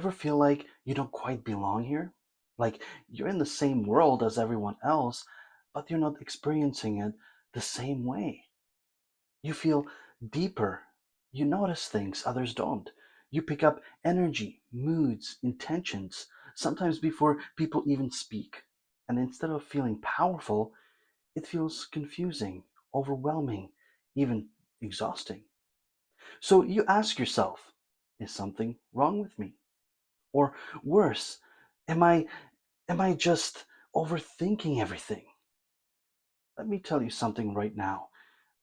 ever feel like you don't quite belong here? Like you're in the same world as everyone else, but you're not experiencing it the same way. You feel deeper. You notice things others don't. You pick up energy, moods, intentions, sometimes before people even speak. And instead of feeling powerful, it feels confusing, overwhelming, even exhausting. So you ask yourself, is something wrong with me? Or worse, am I am I just overthinking everything? Let me tell you something right now.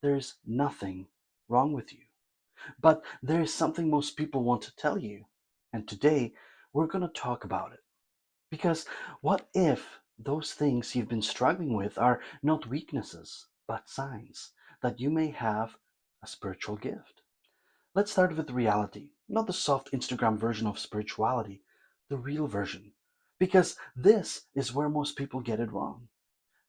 There's nothing wrong with you. But there is something most people want to tell you. And today we're going to talk about it. Because what if those things you've been struggling with are not weaknesses, but signs that you may have a spiritual gift? Let's start with reality, not the soft Instagram version of spirituality, the real version. Because this is where most people get it wrong.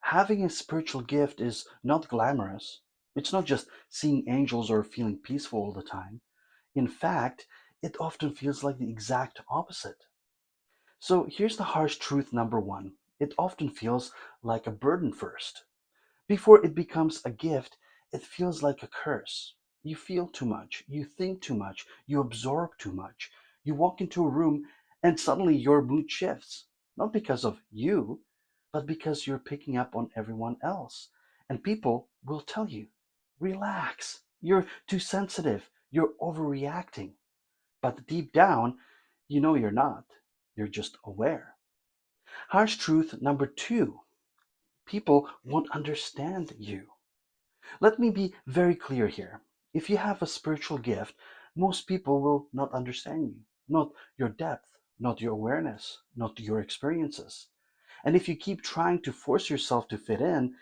Having a spiritual gift is not glamorous. It's not just seeing angels or feeling peaceful all the time. In fact, it often feels like the exact opposite. So here's the harsh truth number one: it often feels like a burden first. Before it becomes a gift, it feels like a curse. You feel too much, you think too much, you absorb too much. You walk into a room and suddenly your mood shifts. Not because of you, but because you're picking up on everyone else. And people will tell you, relax, you're too sensitive, you're overreacting. But deep down, you know you're not. You're just aware. Harsh truth number two: people won't understand you. Let me be very clear here. If you have a spiritual gift, most people will not understand you, not your depth, not your awareness, not your experiences. And if you keep trying to force yourself to fit in,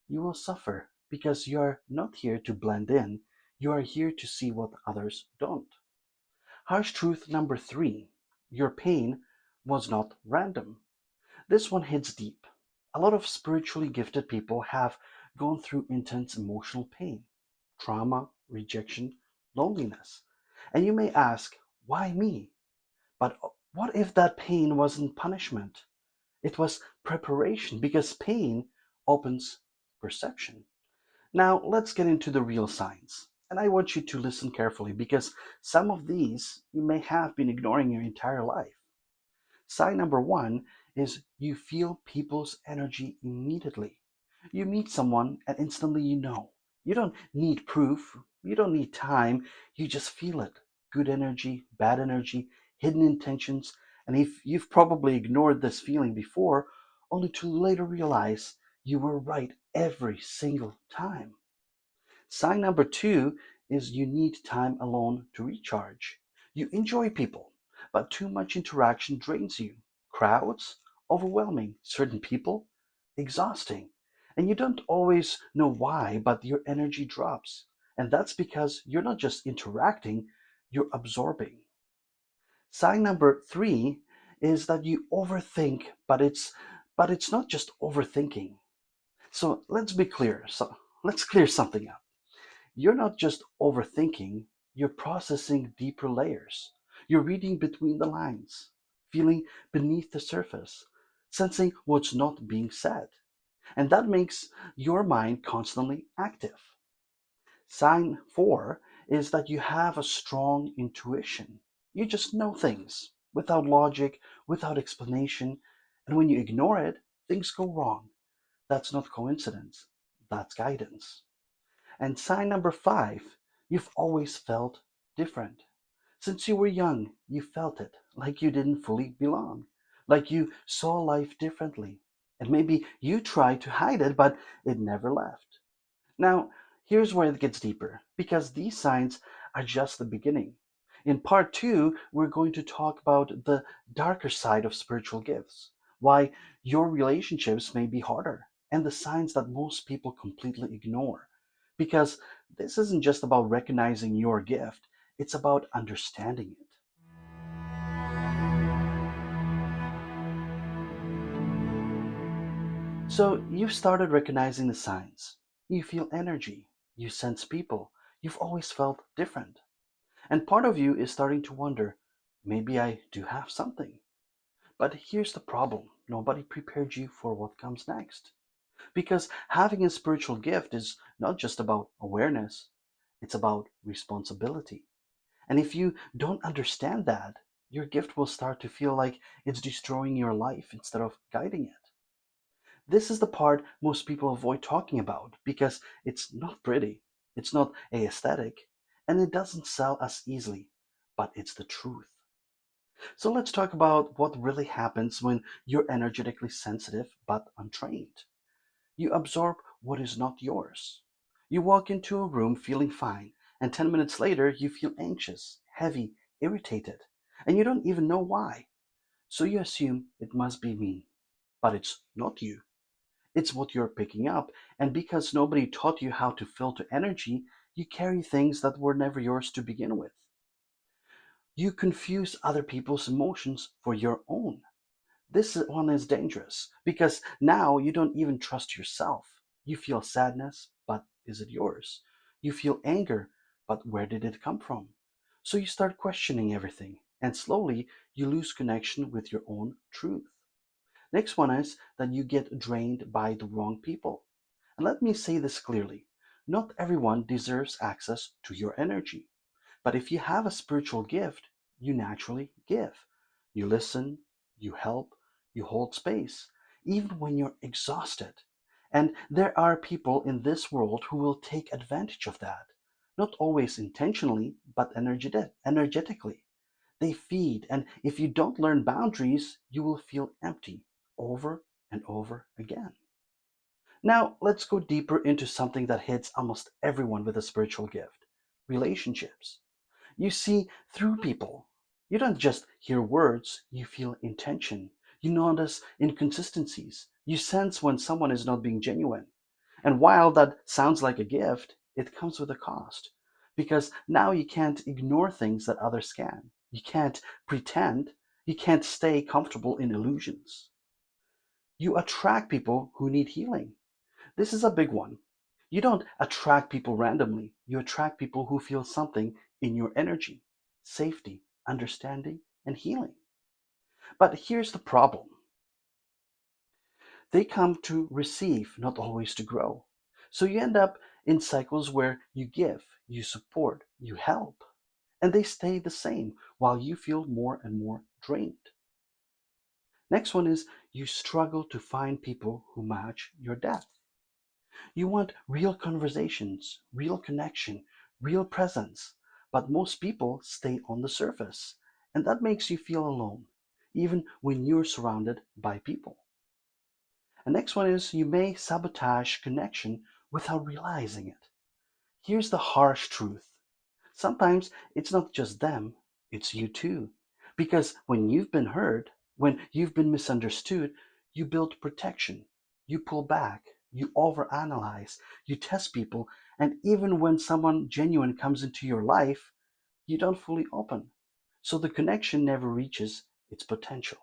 you will suffer because you are not here to blend in. You are here to see what others don't. Harsh truth number three: your pain was not random. This one hits deep. A lot of spiritually gifted people have gone through intense emotional pain, trauma, rejection, loneliness. And you may ask, why me? But what if that pain wasn't punishment? It was preparation, because pain opens perception. Now, let's get into the real signs. And I want you to listen carefully because some of these you may have been ignoring your entire life. Sign number one is you feel people's energy immediately. You meet someone and instantly you know. You don't need proof, you don't need time, you just feel it. Good energy, bad energy, hidden intentions. And if you've probably ignored this feeling before, only to later realize you were right every single time. Sign number two is you need time alone to recharge. You enjoy people, but too much interaction drains you. Crowds, overwhelming. Certain people, exhausting. And you don't always know why, but your energy drops. And that's because you're not just interacting, you're absorbing. Sign number three is that you overthink, but it's not just overthinking. So let's be clear. So let's clear something up. You're not just overthinking, you're processing deeper layers. You're reading between the lines, feeling beneath the surface, sensing what's not being said. And that makes your mind constantly active. Sign four is that you have a strong intuition. You just know things without logic, without explanation. And when you ignore it, things go wrong. That's not coincidence, that's guidance. And sign number five, you've always felt different. Since you were young, you felt it, like you didn't fully belong, like you saw life differently. And maybe you tried to hide it, but it never left. Now, here's where it gets deeper, because these signs are just the beginning. In part two, we're going to talk about the darker side of spiritual gifts, why your relationships may be harder, and the signs that most people completely ignore. Because this isn't just about recognizing your gift, it's about understanding it. So you've started recognizing the signs. You feel energy, you sense people, you've always felt different. And part of you is starting to wonder, maybe I do have something. But here's the problem: nobody prepared you for what comes next. Because having a spiritual gift is not just about awareness, it's about responsibility. And if you don't understand that, your gift will start to feel like it's destroying your life instead of guiding it. This is the part most people avoid talking about because it's not pretty, it's not aesthetic, and it doesn't sell as easily, but it's the truth. So let's talk about what really happens when you're energetically sensitive but untrained. You absorb what is not yours. You walk into a room feeling fine, and 10 minutes later you feel anxious, heavy, irritated, and you don't even know why. So you assume it must be me, but it's not you. It's what you're picking up, and because nobody taught you how to filter energy, you carry things that were never yours to begin with. You confuse other people's emotions for your own. This one is dangerous because now you don't even trust yourself. You feel sadness, but is it yours? You feel anger, but where did it come from? So you start questioning everything, and slowly you lose connection with your own truth. Next one is that you get drained by the wrong people. And let me say this clearly: not everyone deserves access to your energy. But if you have a spiritual gift, you naturally give. You listen, you help, you hold space, even when you're exhausted. And there are people in this world who will take advantage of that. Not always intentionally, but energetically. They feed, and if you don't learn boundaries, you will feel empty over and over again. Now, let's go deeper into something that hits almost everyone with a spiritual gift: relationships. You see through people. You don't just hear words, you feel intention. You notice inconsistencies. You sense when someone is not being genuine. And while that sounds like a gift, it comes with a cost. Because now you can't ignore things that others can. You can't pretend. You can't stay comfortable in illusions. You attract people who need healing. This is a big one. You don't attract people randomly. You attract people who feel something in your energy: safety, understanding, and healing. But here's the problem: they come to receive, not always to grow. So you end up in cycles where you give, you support, you help, and they stay the same while you feel more and more drained. Next one is you struggle to find people who match your depth. You want real conversations, real connection, real presence. But most people stay on the surface, and that makes you feel alone, even when you're surrounded by people. The next one is you may sabotage connection without realizing it. Here's the harsh truth: sometimes it's not just them, it's you too. Because when you've been hurt, when you've been misunderstood, you build protection. You pull back, you overanalyze, you test people, and even when someone genuine comes into your life, you don't fully open. So the connection never reaches its potential.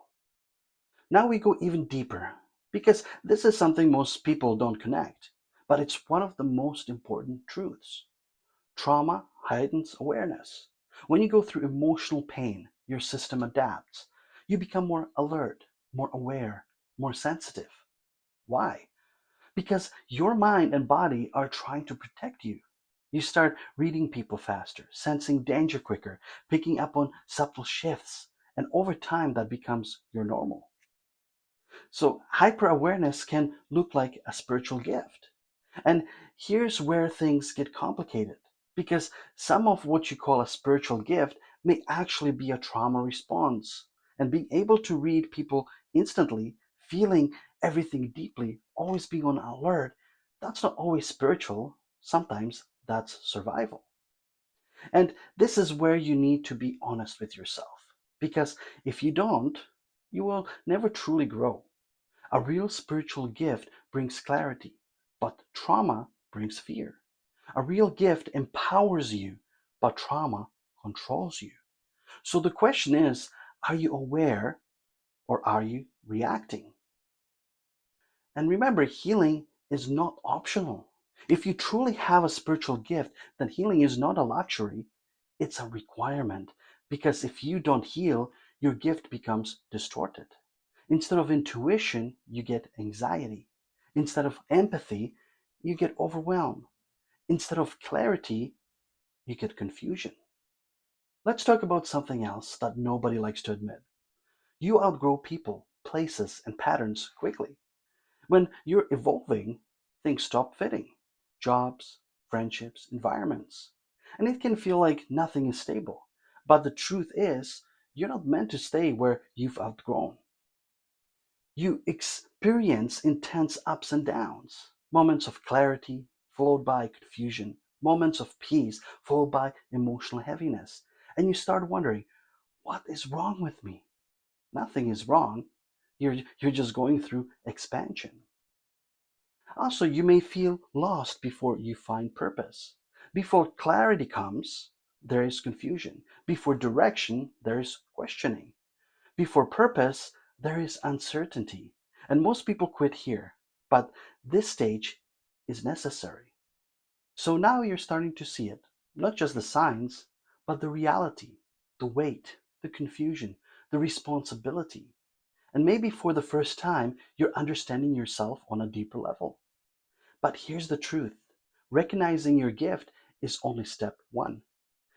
Now we go even deeper, because this is something most people don't connect, but it's one of the most important truths. Trauma heightens awareness. When you go through emotional pain, your system adapts. You become more alert, more aware, more sensitive. Why? Because your mind and body are trying to protect you. You start reading people faster, sensing danger quicker, picking up on subtle shifts, and over time that becomes your normal. So, hyper awareness can look like a spiritual gift. And here's where things get complicated, because some of what you call a spiritual gift may actually be a trauma response. And being able to read people instantly, feeling everything deeply, always being on alert, that's not always spiritual. Sometimes that's survival. And this is where you need to be honest with yourself. Because if you don't, you will never truly grow. A real spiritual gift brings clarity, but trauma brings fear. A real gift empowers you, but trauma controls you. So the question is, are you aware or are you reacting? And remember, healing is not optional. If you truly have a spiritual gift, then healing is not a luxury, it's a requirement. Because if you don't heal, your gift becomes distorted. Instead of intuition, you get anxiety. Instead of empathy, you get overwhelmed. Instead of clarity, you get confusion. Let's talk about something else that nobody likes to admit. You outgrow people, places, and patterns quickly. When you're evolving, things stop fitting. Jobs, friendships, environments. And it can feel like nothing is stable. But the truth is, you're not meant to stay where you've outgrown. You experience intense ups and downs, moments of clarity followed by confusion, moments of peace followed by emotional heaviness. And you start wondering, what is wrong with me? Nothing is wrong. You're just going through expansion. Also, you may feel lost before you find purpose. Before clarity comes, there is confusion. Before direction, there is questioning. Before purpose, there is uncertainty. And most people quit here. But this stage is necessary. So now you're starting to see it. Not just the signs, but the reality, the weight, the confusion, the responsibility. And maybe for the first time, you're understanding yourself on a deeper level. But here's the truth: recognizing your gift is only step one.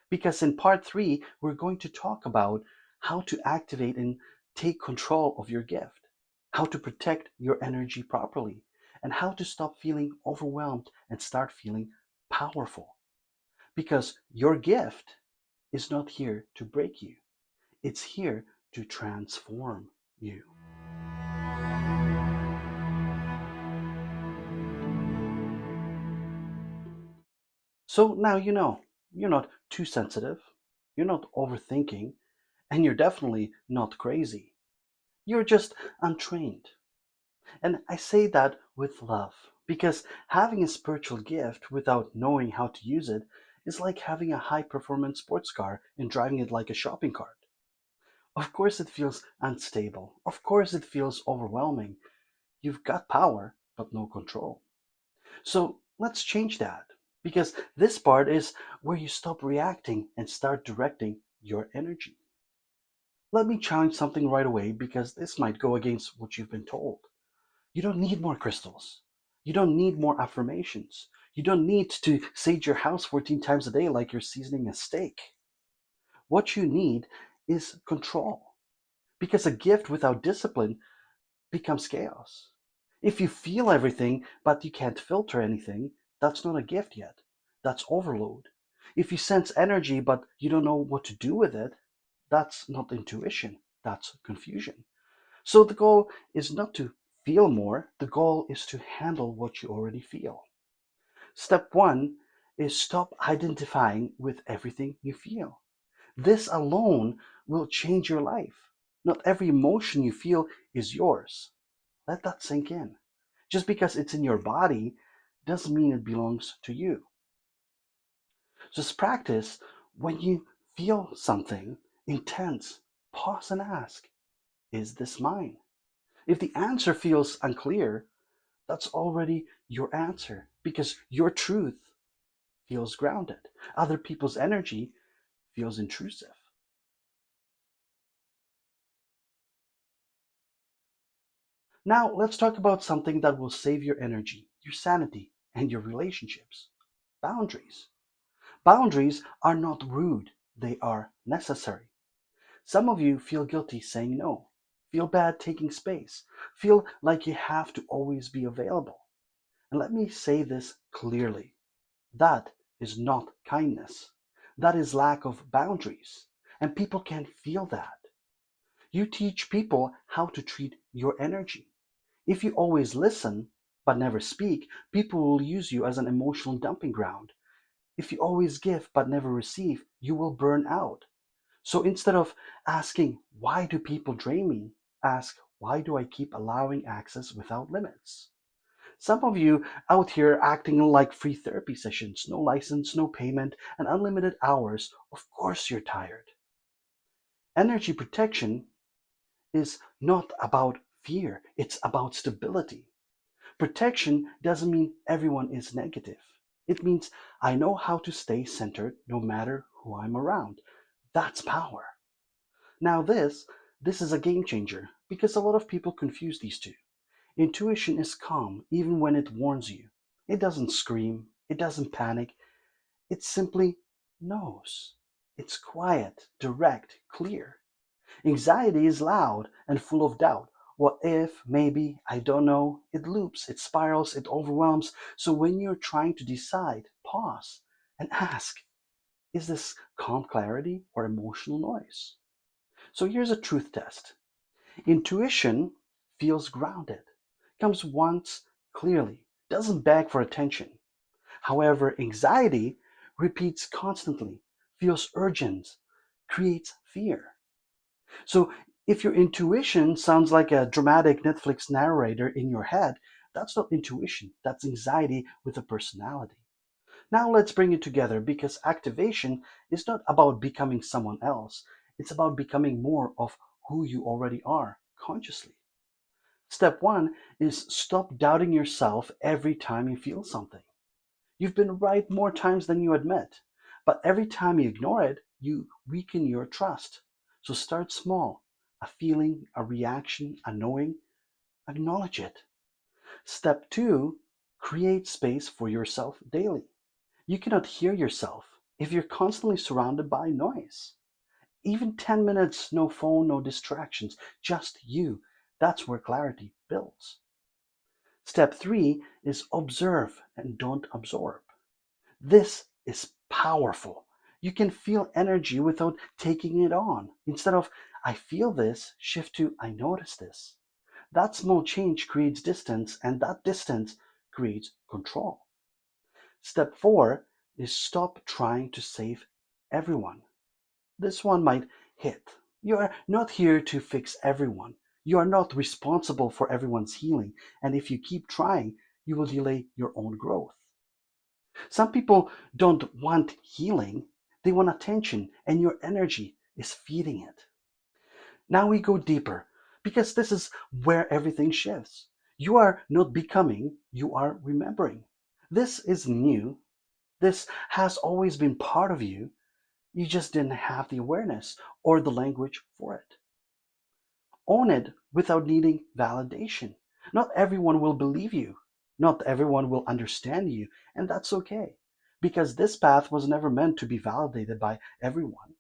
Because in part three, we're going to talk about how to activate and take control of your gift, how to protect your energy properly, and how to stop feeling overwhelmed and start feeling powerful. Because your gift is not here to break you, it's here to transform you. So now you know you're not too sensitive, you're not overthinking, and you're definitely not crazy. You're just untrained. And I say that with love because having a spiritual gift without knowing how to use it is like having a high performance sports car and driving it like a shopping cart. Of course, it feels unstable. Of course, it feels overwhelming. You've got power, but no control. So let's change that because this part is where you stop reacting and start directing your energy. Let me challenge something right away because this might go against what you've been told. You don't need more crystals. You don't need more affirmations. You don't need to sage your house 14 times a day like you're seasoning a steak. What you need is control. Because a gift without discipline becomes chaos. If you feel everything but you can't filter anything, that's not a gift yet. That's overload. If you sense energy but you don't know what to do with it, that's not intuition. That's confusion. So the goal is not to feel more, the goal is to handle what you already feel. Step one is stop identifying with everything you feel. This alone will change your life. Not every emotion you feel is yours. Let that sink in. Just because it's in your body doesn't mean it belongs to you. Just practice when you feel something intense, pause and ask, is this mine? If the answer feels unclear, that's already your answer because your truth feels grounded. Other people's energy feels intrusive. Now, let's talk about something that will save your energy, your sanity, and your relationships: boundaries. Boundaries are not rude, they are necessary. Some of you feel guilty saying no, feel bad taking space, feel like you have to always be available. And let me say this clearly: that is not kindness. That is lack of boundaries. And people can feel that. You teach people how to treat your energy. If you always listen but never speak, people will use you as an emotional dumping ground. If you always give but never receive, you will burn out. So instead of asking, why do people drain me? Ask, why do I keep allowing access without limits? Some of you out here acting like free therapy sessions, no license, no payment, and unlimited hours. Of course you're tired. Energy protection is not about fear, it's about stability. Protection doesn't mean everyone is negative. It means I know how to stay centered no matter who I'm around. That's power. Now, this is a game changer because a lot of people confuse these two. Intuition is calm even when it warns you. It doesn't scream, it doesn't panic, it simply knows. It's quiet, direct, clear. Anxiety is loud and full of doubt. What if, maybe, I don't know. It loops, it spirals, it overwhelms. So when you're trying to decide, pause and ask, is this calm clarity or emotional noise? So here's a truth test. Intuition feels grounded, comes once clearly, doesn't beg for attention. However, anxiety repeats constantly, feels urgent, creates fear. So if your intuition sounds like a dramatic Netflix narrator in your head, that's not intuition, that's anxiety with a personality. Now let's bring it together because activation is not about becoming someone else, it's about becoming more of who you already are consciously. Step one is stop doubting yourself every time you feel something. You've been right more times than you admit, but every time you ignore it, you weaken your trust. So start small. A feeling, a reaction, a knowing, acknowledge it. Step two, create space for yourself daily. You cannot hear yourself if you're constantly surrounded by noise. Even 10 minutes, no phone, no distractions, just you. That's where clarity builds. Step three is observe and don't absorb. This is powerful. You can feel energy without taking it on. Instead of, I feel this, shift to, I notice this. That small change creates distance, and that distance creates control. Step four is stop trying to save everyone. This one might hit. You are not here to fix everyone. You are not responsible for everyone's healing. And if you keep trying, you will delay your own growth. Some people don't want healing, they want attention, and your energy is feeding it. Now we go deeper because this is where everything shifts. You are not becoming, you are remembering. This is new. This has always been part of you. You just didn't have the awareness or the language for it. Own it without needing validation. Not everyone will believe you. Not everyone will understand you, and that's okay. Because this path was never meant to be validated by everyone.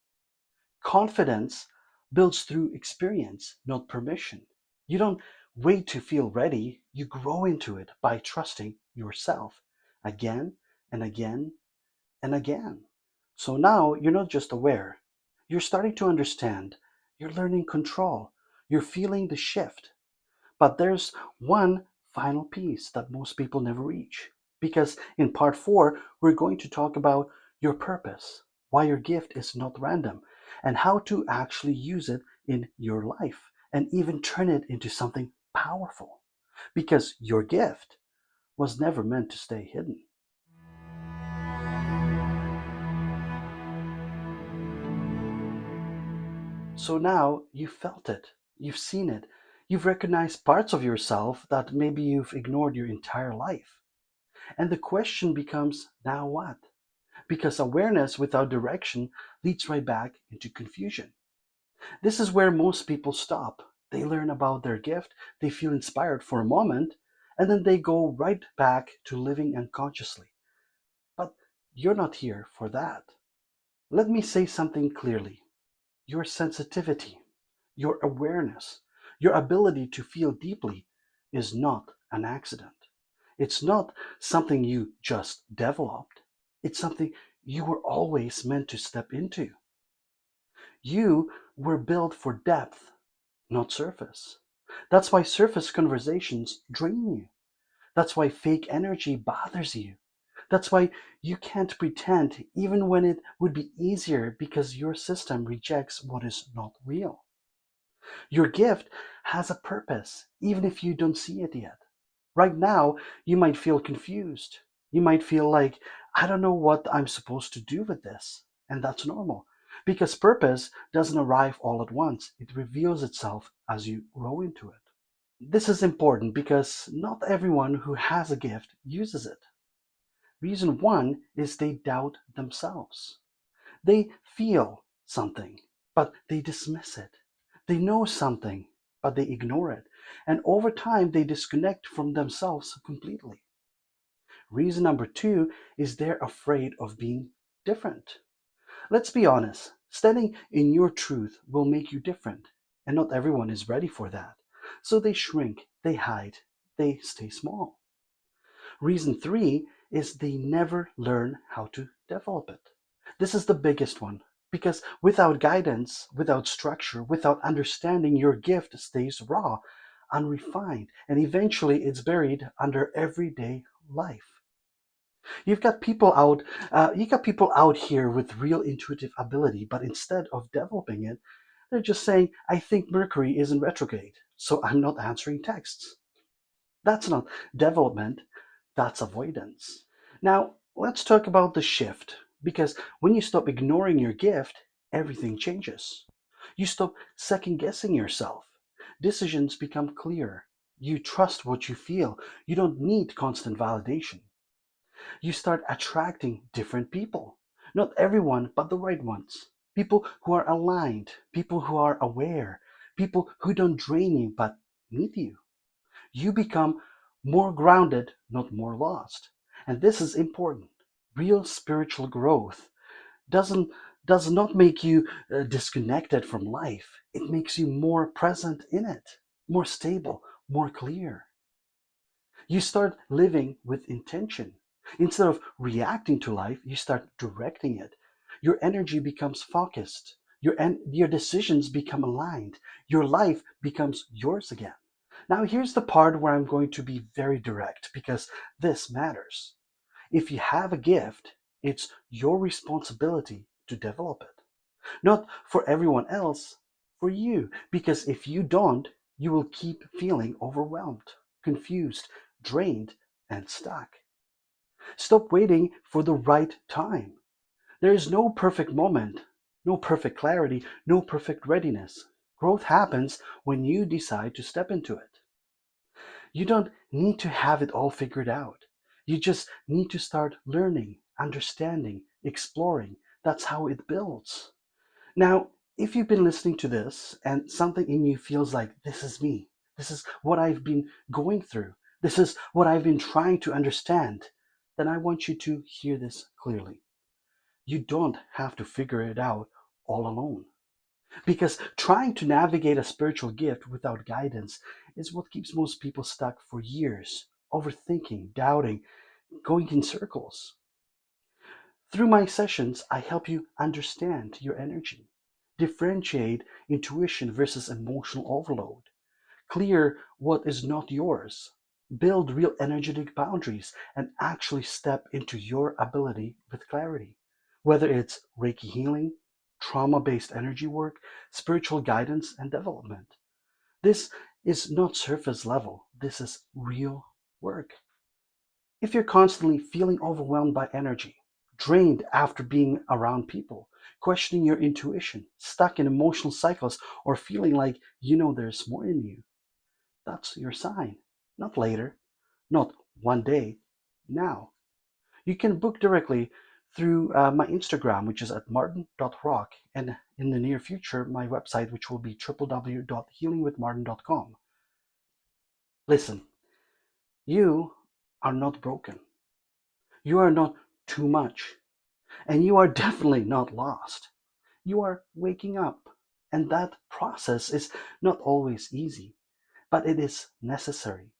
Confidence builds through experience, not permission. You don't wait to feel ready, you grow into it by trusting yourself again and again and again. So now you're not just aware, you're starting to understand, you're learning control, you're feeling the shift. But there's one final piece that most people never reach. Because in part four, we're going to talk about your purpose, why your gift is not random, and how to actually use it in your life and even turn it into something powerful. Because your gift was never meant to stay hidden. So now you've felt it, you've seen it, you've recognized parts of yourself that maybe you've ignored your entire life. And the question becomes, now what? Because awareness without direction leads right back into confusion. This is where most people stop. They learn about their gift, they feel inspired for a moment, and then they go right back to living unconsciously. But you're not here for that. Let me say something clearly. Your sensitivity, your awareness, your ability to feel deeply is not an accident. It's not something you just developed. It's something you were always meant to step into. You were built for depth, not surface. That's why surface conversations drain you. That's why fake energy bothers you. That's why you can't pretend even when it would be easier because your system rejects what is not real. Your gift has a purpose, even if you don't see it yet. Right now, you might feel confused. You might feel like, I don't know what I'm supposed to do with this. And that's normal. Because purpose doesn't arrive all at once, it reveals itself as you grow into it. This is important because not everyone who has a gift uses it. Reason one is they doubt themselves. They feel something, but they dismiss it. They know something, but they ignore it. And over time, they disconnect from themselves completely. Reason number two is they're afraid of being different. Let's be honest, standing in your truth will make you different, and not everyone is ready for that. So they shrink, they hide, they stay small. Reason three is they never learn how to develop it. This is the biggest one because without guidance, without structure, without understanding, your gift stays raw, unrefined, and eventually it's buried under everyday life. You've got people out here with real intuitive ability, but instead of developing it, they're just saying, "I think Mercury is in retrograde, so I'm not answering texts." That's not development, that's avoidance. Now, let's talk about the shift, because when you stop ignoring your gift, everything changes. You stop second guessing yourself. Decisions become clear. You trust what you feel. You don't need constant validation. You start attracting different people. Not everyone, but the right ones. People who are aligned, people who are aware, people who don't drain you but need you. You become more grounded, not more lost. And this is important. Real spiritual growth doesn't does not make you disconnected from life. It makes you more present in it, more stable, more clear. You start living with intention. Instead of reacting to life, you start directing it. Your energy becomes focused. Your decisions become aligned. Your life becomes yours again. Now, here's the part where I'm going to be very direct because this matters. If you have a gift, it's your responsibility to develop it. Not for everyone else, for you. Because if you don't, you will keep feeling overwhelmed, confused, drained, and stuck. Stop waiting for the right time. There is no perfect moment, no perfect clarity, no perfect readiness. Growth happens when you decide to step into it. You don't need to have it all figured out. You just need to start learning, understanding, exploring. That's how it builds. Now, if you've been listening to this and something in you feels like, this is me, this is what I've been going through, this is what I've been trying to understand, then I want you to hear this clearly. You don't have to figure it out all alone. Because trying to navigate a spiritual gift without guidance is what keeps most people stuck for years, overthinking, doubting, going in circles. Through my sessions, I help you understand your energy, differentiate intuition versus emotional overload, clear what is not yours, build real energetic boundaries, and actually step into your ability with clarity. Whether it's Reiki healing, trauma based energy work, spiritual guidance, and development. This is not surface level, this is real work. If you're constantly feeling overwhelmed by energy, drained after being around people, questioning your intuition, stuck in emotional cycles, or feeling like you know there's more in you, that's your sign. Not later, not one day, now. You can book directly through my Instagram, which is at martin.rock, and in the near future, my website, which will be www.healingwithmartin.com. Listen, you are not broken. You are not too much. And you are definitely not lost. You are waking up. And that process is not always easy, but it is necessary.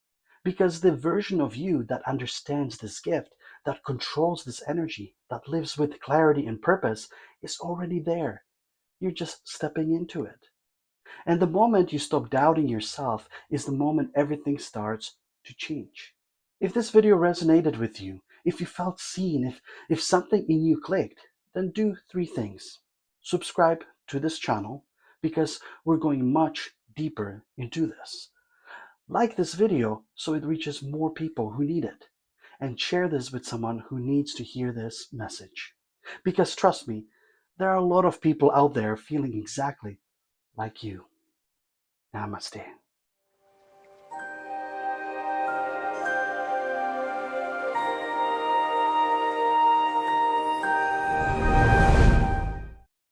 Because the version of you that understands this gift, that controls this energy, that lives with clarity and purpose, is already there. You're just stepping into it. And the moment you stop doubting yourself is the moment everything starts to change. If this video resonated with you, if you felt seen, if something in you clicked, then do three things. Subscribe to this channel because we're going much deeper into this. Like this video so it reaches more people who need it. And share this with someone who needs to hear this message. Because trust me, there are a lot of people out there feeling exactly like you. Namaste.